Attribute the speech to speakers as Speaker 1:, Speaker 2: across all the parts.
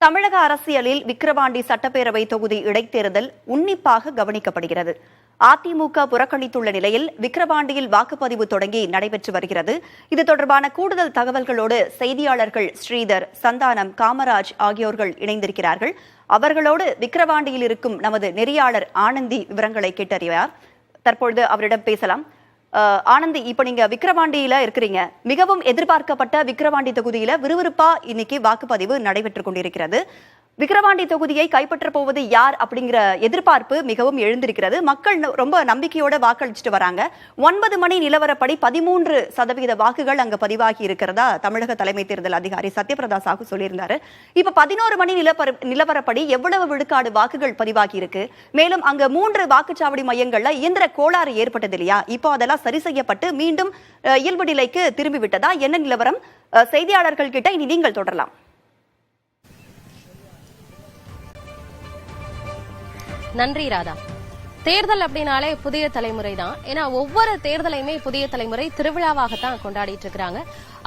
Speaker 1: தமிழக அரசியலில் விக்கிரவாண்டி சட்டப்பேரவை தொகுதி இடைத்தேர்தல் உன்னிப்பாக கவனிக்கப்படுகிறது. அதிமுக புறக்கணித்துள்ள நிலையில் விக்கிரவாண்டியில் வாக்குப்பதிவு தொடங்கி நடைபெற்று வருகிறது. இது தொடர்பான கூடுதல் தகவல்களோடு செய்தியாளர்கள் ஸ்ரீதர், சந்தானம், காமராஜ் ஆகியோர்கள் இணைந்திருக்கிறார்கள். அவர்களோடு விக்கிரவாண்டியில் இருக்கும் நமது நெறியாளர் ஆனந்தி விவரங்களை கேட்டறிவார். தற்பொழுது அவரிடம் பேசலாம். ஆனந்தி, இப்ப நீங்க விக்கிரவாண்டியில இருக்கிறீங்க. மிகவும் எதிர்பார்க்கப்பட்ட விக்கிரவாண்டி தொகுதியில விறுவிறுப்பா இன்னைக்கு வாக்குப்பதிவு நடைபெற்றுக் கொண்டிருக்கிறது. விக்கிரவாண்டி தொகுதியை கைப்பற்ற போவது யார் அப்படிங்கிற எதிர்பார்ப்பு மிகவும் எழுந்திருக்கிறது. மக்கள் ரொம்ப நம்பிக்கையோட வாக்களிச்சுட்டு வராங்க. 9 மணி நிலவரப்படி 13% வாக்குகள் அங்க பதிவாகி இருக்கிறதா தமிழக தலைமை தேர்தல் அதிகாரி சத்யபிரதா சாஹூ சொல்லியிருந்தாரு. இப்ப 11 மணி நிலவரப்படி எவ்வளவு விழுக்காடு வாக்குகள் பதிவாகி இருக்கு? மேலும் அங்க 3 வாக்குச்சாவடி மையங்கள்ல இயந்திர கோளாறு ஏற்பட்டது இல்லையா? இப்போ அதெல்லாம் சரி செய்யப்பட்டு மீண்டும் இயல்பு நிலைக்கு திரும்பி விட்டதா? என்ன நிலவரம்? செய்தியாளர்கள் கிட்ட இனி நீங்கள் தொடரலாம்.
Speaker 2: நன்றி ராதா. தேர்தல் அப்படின்னாலே புதிய தலைமுறை தான். ஏன்னா ஒவ்வொரு தேர்தலையுமே புதிய தலைமுறை திருவிழாவாகத்தான் கொண்டாடிட்டு இருக்கிறாங்க.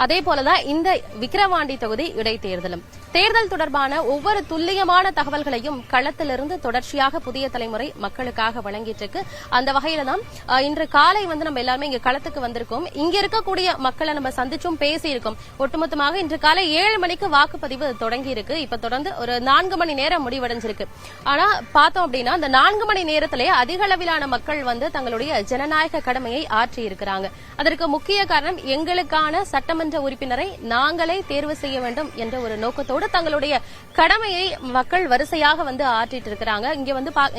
Speaker 2: அதே போலதான் இந்த விக்கிரவாண்டி தொகுதி இடைத்தேர்தலும். தேர்தல் தொடர்பான ஒவ்வொரு துல்லியமான தகவல்களையும் களத்திலிருந்து தொடர்ச்சியாக புதிய தலைமுறை மக்களுக்காக வழங்கிட்டு இருக்கு. அந்த வகையில தான் இன்று காலை நம்ம எல்லாருமே இங்க களத்துக்கு வந்திருக்கோம். இங்க இருக்கக்கூடிய மக்களை நம்ம சந்திச்சும் பேசி இருக்கோம். ஒட்டுமொத்தமாக இன்று காலை 7 மணிக்கு வாக்குப்பதிவு தொடங்கி இருக்கு. இப்ப தொடர்ந்து ஒரு 4 மணி நேரம் முடிவடைஞ்சிருக்கு. ஆனா பார்த்தோம் அப்படின்னா அந்த 4 மணி நேரத்திலே அதிக அளவிலான மக்கள் தங்களுடைய ஜனநாயக கடமையை ஆற்றி இருக்கிறாங்க. அதற்கு முக்கிய காரணம் எங்களுக்கான சட்டமன்ற உறுப்பினரை நாங்களே தேர்வு செய்ய வேண்டும் என்ற ஒரு நோக்கத்தோடு தங்களுடைய கடமையை மக்கள் வரிசையாக ஆற்றிட்டு இருக்கிறாங்க.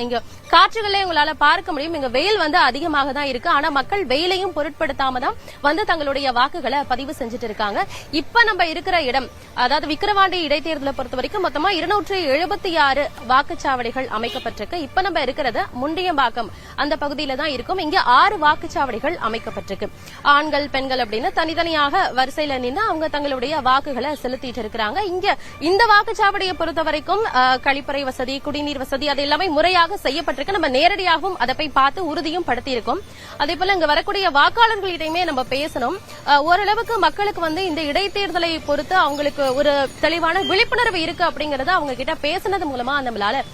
Speaker 2: இங்க காற்றுகளே உங்களால பார்க்க முடியும். இங்க வெயில் அதிகமாக தான் இருக்கு. ஆனா மக்கள் வெயிலையும் பொருட்படுத்தாம தான் தங்களுடைய வாக்குகளை பதிவு செஞ்சுட்டு இருக்காங்க. இப்ப நம்ம இருக்கிற இடம், அதாவது விக்கிரவாண்டி இடைத்தேர்தலை பொறுத்த வரைக்கும் மொத்தமா 276 வாக்குச்சாவடிகள் அமைக்கப்பட்டிருக்கு. இப்ப நம்ம இருக்கிறது முண்டியம்பாக்கம் அந்த பகுதியில தான் இருக்கும். இங்க 6 வாக்குச்சாவடிகள் அமைக்கப்பட்டிருக்கு. ஆண்கள், பெண்கள் அப்படின்னு தனித்தனியாக வரிசையில நின்று அவங்க தங்களுடைய வாக்குகளை செலுத்திட்டு இருக்கிறாங்க. இங்க இந்த வாக்குச்சாவடியை பொறுத்த வரைக்கும் கழிப்பறை வசதி, குடிநீர் வசதி அது எல்லாமே முறையாக செய்யப்பட்டிருக்கு. நம்ம நேரடியாகவும் அதை போய் பார்த்து உறுதியும் படுத்தி இருக்கோம். அதே போல இங்க வரக்கூடிய வாக்காளர்களிடையுமே நம்ம பேசணும். ஓரளவுக்கு மக்களுக்கு இந்த இடைத்தேர்தலை பொறுத்து அவங்களுக்கு ஒரு தெளிவான விழிப்புணர்வு இருக்கு அப்படிங்கறத அவங்க கிட்ட பேசினது மூலமா நம்மளால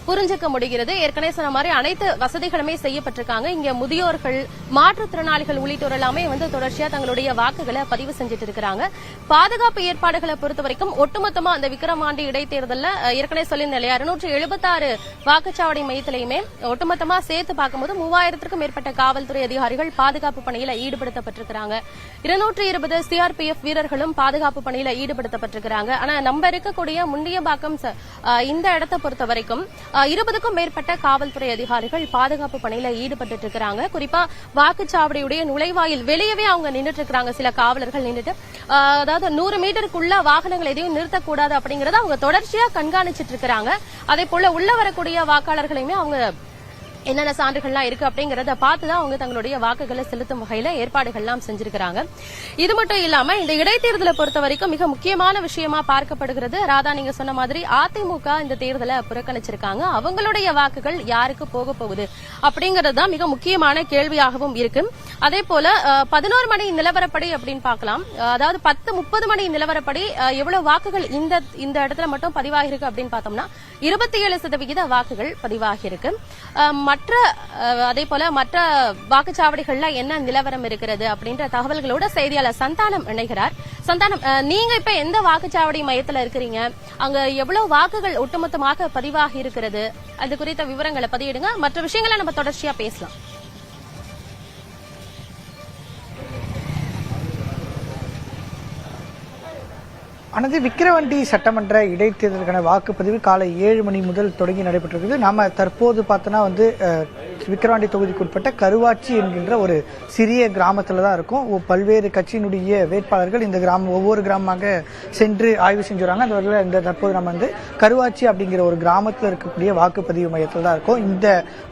Speaker 2: புரிஞ்சுக்க முடிகிறது. ஏற்கனவே சொன்ன மாதிரி அனைத்து வசதிகளுமே செய்யப்பட்டிருக்காங்க. இங்க முதியோர்கள், மாற்றுத்திறனாளிகள் உள்ளிட்டோர் எல்லாமே தொடர்ச்சியா தங்களுடைய வாக்குகளை பதிவு செஞ்சுட்டு இருக்கிறாங்க. பாதுகாப்பு ஏற்பாடுகளை பொறுத்த வரைக்கும் ஒட்டுமொத்தமா அந்த விக்கிரவாண்டி இடைத்தேர்தலில் ஏற்கனவே சொல்லியிருந்தேன் இல்லையா, 276 வாக்குச்சாவடி மையத்திலையுமே ஒட்டுமொத்தமா சேர்த்து பார்க்கும்போது 3000க்கும் மேற்பட்ட காவல்துறை அதிகாரிகள் பாதுகாப்பு பணியில ஈடுபடுத்தப்பட்டிருக்கிறாங்க. 220 சிஆர்பிஎஃப் வீரர்களும் பாதுகாப்பு பணியில ஈடுபடுத்தப்பட்டிருக்கிறாங்க. ஆனா நம்ம இருக்கக்கூடிய முண்டியம்பாக்கம் இந்த இடத்தை பொறுத்த வரைக்கும் 20க்கும் மேற்பட்ட காவல்துறை அதிகாரிகள் பாதுகாப்பு பணியில ஈடுபட்டு இருக்கிறாங்க. குறிப்பா வாக்குச்சாவடியுடைய நுழைவாயில் வெளியவே அவங்க நின்றுட்டு இருக்கிறாங்க. சில காவலர்கள் நின்றுட்டு அதாவது 100 மீட்டருக்குள்ள வாகனங்கள் எதையும் நிறுத்தக்கூடாது அப்படிங்கறத அவங்க தொடர்ச்சியா கண்காணிச்சிட்டு இருக்கிறாங்க. அதே போல உள்ள வரக்கூடிய வாக்காளர்களையுமே அவங்க என்னென்ன சான்றுகள்லாம் இருக்கு அப்படிங்கறத பார்த்துதான் அவங்க தங்களுடைய வாக்குகளை செலுத்தும் வகையில ஏற்பாடுகள்லாம் செஞ்சிருக்கிறாங்க. இது மட்டும் இல்லாம இந்த இடைத்தேர்தலை பொறுத்த வரைக்கும் மிக முக்கியமான விஷயமா பார்க்கப்படுகிறது. ராதா, நீங்க சொன்ன மாதிரி அதிமுக இந்த தேர்தலை புறக்கணிச்சிருக்காங்க. அவங்களுடைய வாக்குகள் யாருக்கு போக போகுது அப்படிங்கறது தான் மிக முக்கியமான கேள்வியாகவும் இருக்கு. அதே போல 11 மணி நிலவரப்படி அப்படின்னு பார்க்கலாம். அதாவது 10:30 மணி நிலவரப்படி எவ்வளவு வாக்குகள் இந்த இடத்துல மட்டும் பதிவாகிருக்கு அப்படின்னு பார்த்தோம்னா 27% வாக்குகள் பதிவாகி இருக்கு. அதே போல மற்ற வாக்குச்சாவடிகள்ல என்ன நிலவரம் இருக்கிறது அப்படின்ற தகவல்களோட செய்தியாளர் சந்தானம் இணைகிறார். சந்தானம், நீங்க இப்ப எந்த வாக்குச்சாவடி மையத்துல இருக்கிறீங்க? அங்க எவ்வளவு வாக்குகள் ஒட்டுமொத்தமாக பதிவாகி இருக்கிறது? அது குறித்த விவரங்களை பதிவிடுங்க. மற்ற விஷயங்களை நம்ம தொடர்ச்சியா பேசலாம்.
Speaker 3: ஆனது விக்கிரவாண்டி சட்டமன்ற இடைத்தேர்தலுக்கான வாக்குப்பதிவு காலை 7 மணி முதல் தொடங்கி நடைபெற்றிருக்குது. நாம தற்போது பார்த்தோன்னா விக்கிரவாண்டி தொகுதிக்கு உட்பட்ட கருவாச்சி என்கின்ற ஒரு சிறிய கிராமத்துல தான் இருக்கும். பல்வேறு கட்சியினுடைய வேட்பாளர்கள் இந்த ஒவ்வொரு கிராமமாக சென்று ஆய்வு செஞ்சுறாங்க. அந்த வகையில் தற்போது நம்ம கருவாச்சி அப்படிங்கிற ஒரு கிராமத்தில் இருக்கக்கூடிய வாக்குப்பதிவு மையத்தில் தான் இருக்கும். இந்த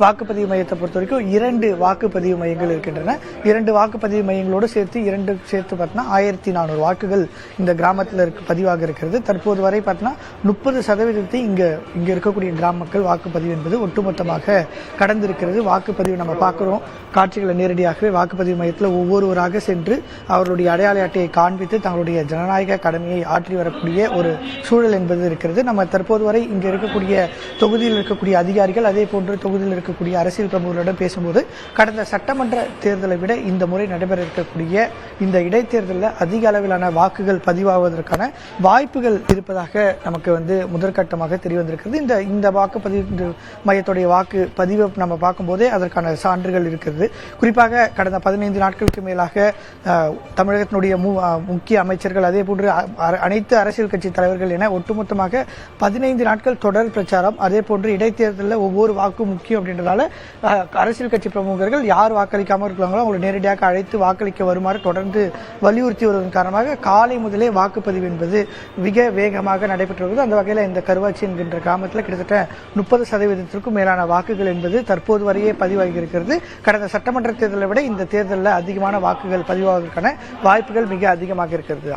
Speaker 3: வாக்குப்பதிவு மையத்தை பொறுத்த வரைக்கும் 2 வாக்குப்பதிவு மையங்கள் இருக்கின்றன. 2 வாக்குப்பதிவு மையங்களோடு சேர்த்து பார்த்தோன்னா 1400 வாக்குகள் இந்த கிராமத்தில் பதிவாக இருக்கிறது. தற்போது வரை பார்த்தோன்னா 30% இங்க இருக்கக்கூடிய கிராம மக்கள் வாக்குப்பதிவு என்பது ஒட்டுமொத்தமாக கடந்திருக்கிறது. வாக்குப்பதிவு நம்ம பார்க்குறோம் காட்சிகளை நேரடியாகவே வாக்குப்பதிவு மையத்தில் ஒவ்வொருவராக சென்று அவர்களுடைய அடையாள அட்டையை காண்பித்து தங்களுடைய ஜனநாயக கடமையை ஆற்றி வரக்கூடிய ஒரு சூழல் என்பது இருக்கிறது. நம்ம தற்போது வரை இங்கே இருக்கக்கூடிய தொகுதியில் இருக்கக்கூடிய அதிகாரிகள் அதே போன்று தொகுதியில் இருக்கக்கூடிய அரசியல் பிரமுகர்களிடம் பேசும்போது கடந்த சட்டமன்ற தேர்தலை விட இந்த முறை நடைபெற இருக்கக்கூடிய இந்த இடைத்தேர்தலில் அதிக அளவிலான வாக்குகள் பதிவாவதற்கான வாய்ப்புகள் இருப்பதாக நமக்கு முதற்கட்டமாக தெரிய வந்திருக்கிறது. இந்த வாக்குப்பதிவு மையத்துடைய வாக்கு பதிவை நம்ம பார்க்கும்போதே அதற்கான சான்றுகள் இருக்கிறது. குறிப்பாக கடந்த 15 நாட்களுக்கு மேலாக தமிழகத்தினுடைய முக்கிய அமைச்சர்கள் அதே போன்று அனைத்து அரசியல் கட்சி தலைவர்கள் என ஒட்டுமொத்தமாக 15 நாட்கள் தொடர் பிரச்சாரம். அதே போன்று இடைத்தேர்தலில் ஒவ்வொரு வாக்கும் முக்கியம் அப்படின்றதால அரசியல் கட்சி பிரமுகர்கள் யார் வாக்களிக்காமல் இருக்கிறாங்களோ அவங்களை நேரடியாக அழைத்து வாக்களிக்க வருமாறு தொடர்ந்து வலியுறுத்தி வருவதன் காரணமாக காலை முதலே வாக்குப்பதிவு என்பது மிக வேகமாக நடைபெற்று வருகிறது. அந்த வகையில் இந்த கருவாச்சி என்கின்ற கிராமத்தில் கிட்டத்தட்ட 30% மேலான வாக்குகள் என்பது தற்போது வரையே பதிவாகி இருக்கிறது. கடந்த சட்டமன்ற தேர்தலை விட இந்த தேர்தலில் அதிகமான வாக்குகள் பதிவாவதற்கான வாய்ப்புகள் மிக அதிகமாக இருக்கிறது.